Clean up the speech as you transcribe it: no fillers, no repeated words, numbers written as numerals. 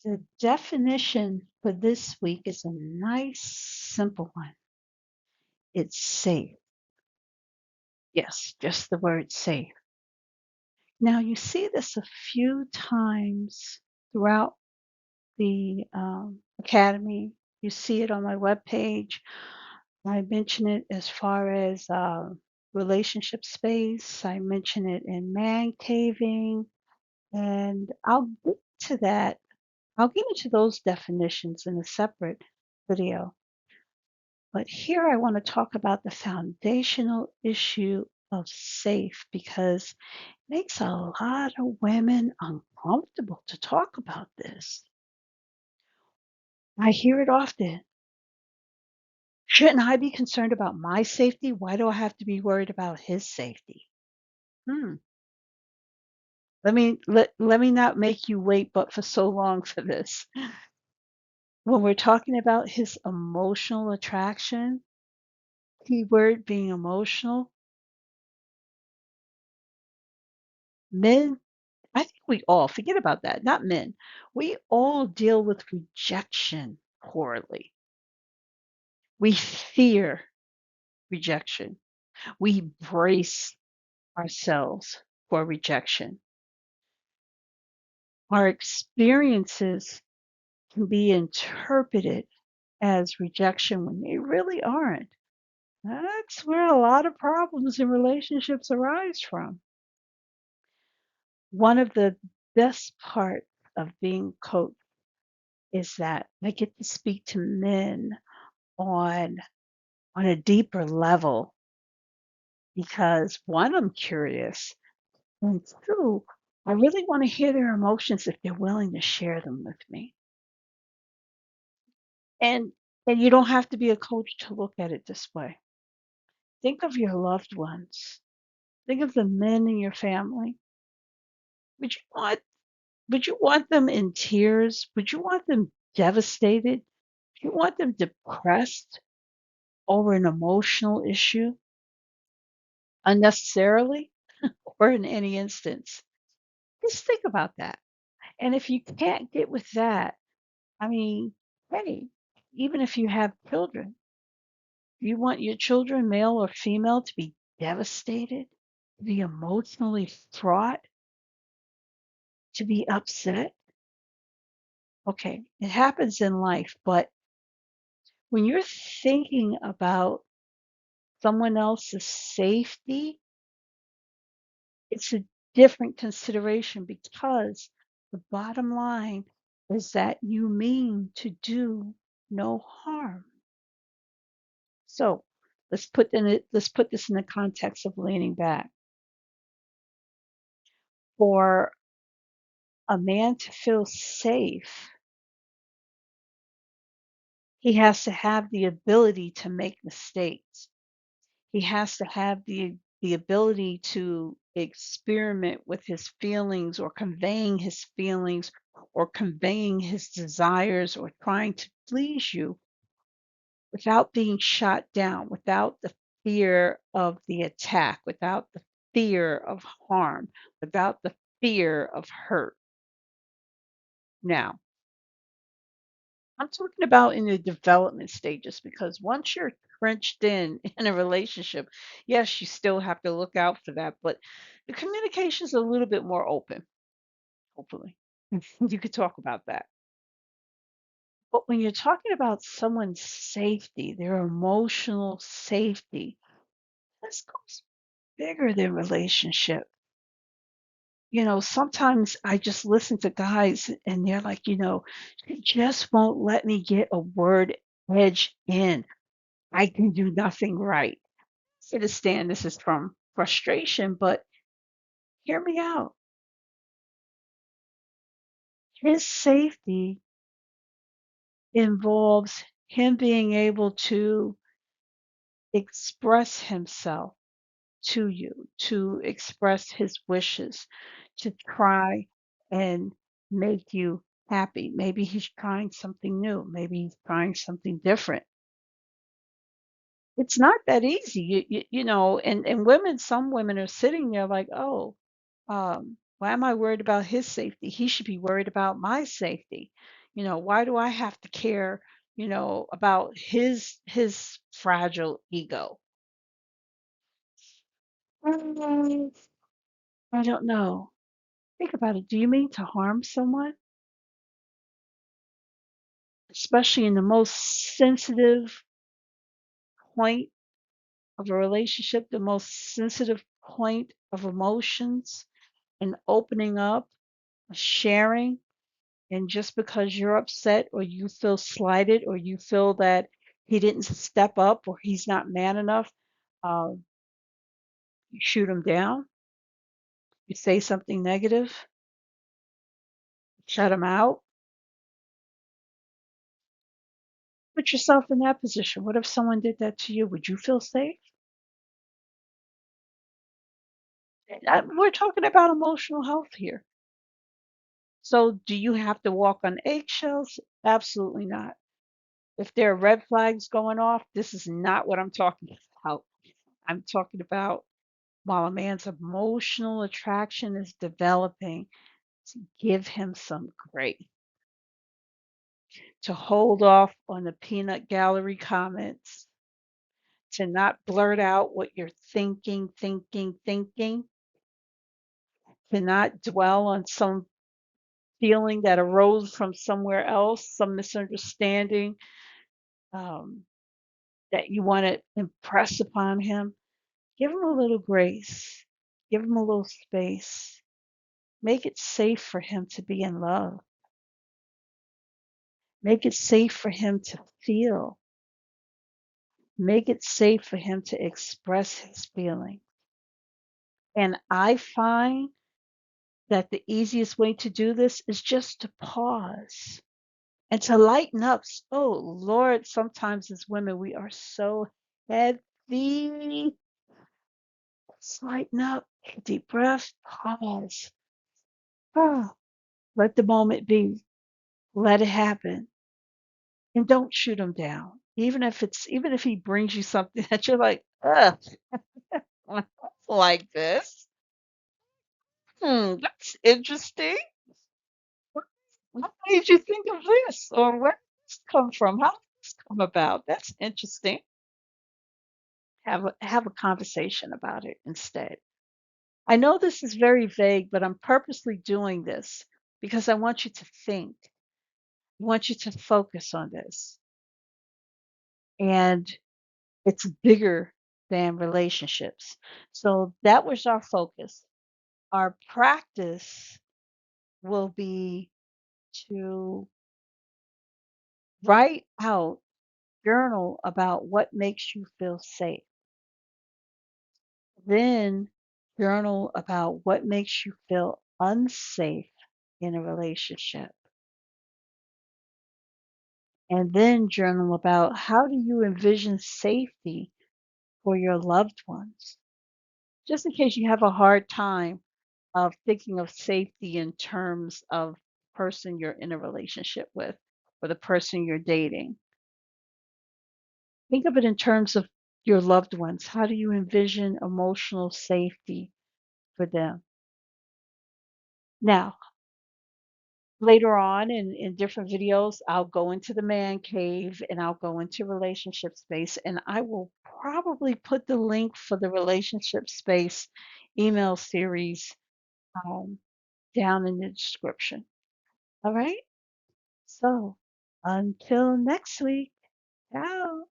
The definition for this week is a nice, simple one. It's safe. Yes, just the word safe. Now, you see this a few times throughout the academy. You see it on my webpage. I mention it as far as relationship space. I mention it in man caving, and I'll get to that. I'll get into those definitions in a separate video. But here I want to talk about the foundational issue of safe because it makes a lot of women uncomfortable to talk about this. I hear it often. Shouldn't I be concerned about my safety? Why do I have to be worried about his safety? Hmm. Let me not make you wait but for so long for this. When we're talking about his emotional attraction, keyword being emotional, men, I think we all forget about that, not men. We all deal with rejection poorly. We fear rejection. We brace ourselves for rejection. Our experiences can be interpreted as rejection when they really aren't. That's where a lot of problems in relationships arise from. One of the best parts of being coach is that I get to speak to men on on a deeper level because one, I'm curious, and two, I really want to hear their emotions if they're willing to share them with me. And and you don't have to be a coach to look at it this way. Think of your loved ones. Think of the men in your family. Would you want would you want them in tears? Would you want them devastated? Do you want them depressed over an emotional issue unnecessarily or in any instance? Just think about that. And if you can't get with that, I mean, hey, even if you have children, you want your children, male or female, to be devastated, to be emotionally fraught, to be upset. Okay, it happens in life, but when you're thinking about someone else's safety, it's a different consideration because the bottom line is that you mean to do no harm. So let's put this in the context of leaning back. For a man to feel safe, he has to have the ability to make mistakes. He has to have the ability to experiment with his feelings or conveying his feelings or conveying his desires or trying to please you without being shot down, without the fear of the attack, without the fear of harm, without the fear of hurt. Now, I'm talking about in the development stages because once you're trenched in a relationship, yes, you still have to look out for that, but the communication is a little bit more open, hopefully. You could talk about that. But when you're talking about someone's safety, their emotional safety, this goes bigger than relationship. Sometimes I just listen to guys and they're like, she just won't let me get a word edge in. I can do nothing right. I understand this is from frustration, but hear me out. His safety involves him being able to express himself to you, to express his wishes, to try and make you happy. Maybe he's trying something new. Maybe he's trying something different. It's not that easy, and women, some women are sitting there like, oh, Why am I worried about his safety? He should be worried about my safety. Why do I have to care, about his fragile ego? Mm, I don't know. Think about it. Do you mean to harm someone? Especially in the most sensitive point of a relationship, the most sensitive point of emotions and opening up, sharing. And just because you're upset or you feel slighted or you feel that he didn't step up or he's not man enough, um, you shoot him down, you say something negative, shut him out. Put yourself in that position. What if someone did that to you? Would you feel safe? We're talking about emotional health here. So, do you have to walk on eggshells? Absolutely not. If there are red flags going off, this is not what I'm talking about. I'm talking about while a man's emotional attraction is developing, to give him some grace, to hold off on the peanut gallery comments, to not blurt out what you're thinking, to not dwell on some feeling that arose from somewhere else, some misunderstanding um, that you want to impress upon him. Give him a little grace, give him a little space, make it safe for him to be in love. Make it safe for him to feel. Make it safe for him to express his feeling. And I find that the easiest way to do this is just to pause and to lighten up. Oh, Lord, sometimes as women, we are so heavy. Let's lighten up. Take a deep breath, pause. Ah, let the moment be. Let it happen. And don't shoot him down. Even if he brings you something that you're like, ugh, like this. That's interesting. What made you think of this? Or where did this come from? How did this come about? That's interesting. Have a conversation about it instead. I know this is very vague, but I'm purposely doing this because I want you to think. I want you to focus on this. And it's bigger than relationships. So that was our focus. Our practice will be to write out, journal about what makes you feel safe. Then journal about what makes you feel unsafe in a relationship. And then journal about how do you envision safety for your loved ones. Just in case you have a hard time of thinking of safety in terms of the person you're in a relationship with or the person you're dating. Think of it in terms of your loved ones. How do you envision emotional safety for them? Now, later on in different videos, I'll go into the man cave and I'll go into relationship space, and I will probably put the link for the relationship space email series um, down in the description. All right. So until next week, ciao.